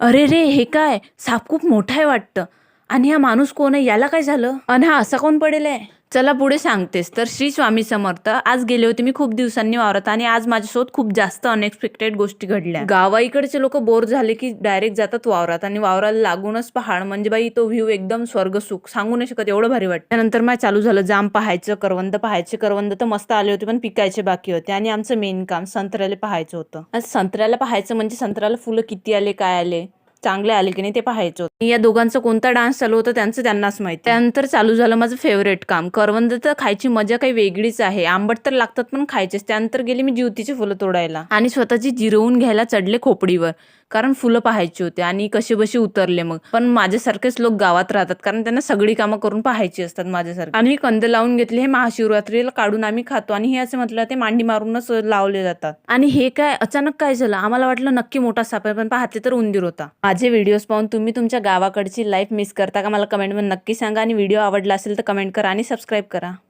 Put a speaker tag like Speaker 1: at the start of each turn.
Speaker 1: अरे रे, हे काय? साप खूप मोठा आहे वाटतं. आणि हा माणूस कोण आहे? याला काय झालं? आणि हा असा कोण पडेल आहे? चला पुढे सांगतेस. तर श्री स्वामी समर्थ. आज गेले होते मी खूप दिवसांनी वावरात आणि आज माझ्यासोबत खूप जास्त अनएक्सपेक्टेड गोष्टी घडल्या. गावाइकडचे लोक बोर झाले की डायरेक्ट जातात वावरात आणि वावराला लागूनच पहाड म्हणजे बाई तो व्ह्यू एकदम स्वर्ग सुख सांगू नाही शकत, एवढं भारी वाटतं. त्यानंतर मग चालू झालं जाम पाहायचं, करवंद पाहायचे. करवंद तर मस्त आले होते पण पिकायचे बाकी होते आणि आमचं मेन काम संत्र्याला पाहायचं होतं. आज संत्र्याला पाहायचं म्हणजे संत्र्याला फुलं किती आले, काय आले, चांगले आले की नाही ते पाहायचं होतं. या दोघांचा कोणता डान्स चालू होता त्यांचं त्यांनाच माहिती. त्यानंतर चालू झालं माझं फेवरेट काम. करवंद तर खायची मजा काही वेगळीच आहे. आंबट तर लागतात पण खायचेच. त्यानंतर गेली मी जिवतीची फुलं तोडायला आणि स्वतःची जिरवून घ्यायला चढले खोपडीवर, कारण फुलं पाहायची होती आणि कशी बशी उतरले. मग पण माझ्यासारखेच लोक गावात राहतात कारण त्यांना सगळी कामं करून पाहायची असतात माझ्यासारखी. आणि कंद लावून घेतले. हे महाशिवरात्रीला काढून आम्ही खातो आणि हे असं म्हटलं ते मांडी मारूनच लावले जातात. आणि हे काय अचानक काय झालं, आम्हाला वाटलं नक्की मोठा साप आहे पण पाहते तर उंदीर होता. माझे व्हिडिओज पाहून तुम्ही तुमच्या गावाकडची लाईफ मिस करता का? मला कमेंटमध्ये नक्की सांगा आणि व्हिडिओ आवडला असेल तर कमेंट करा आणि सबस्क्राईब करा.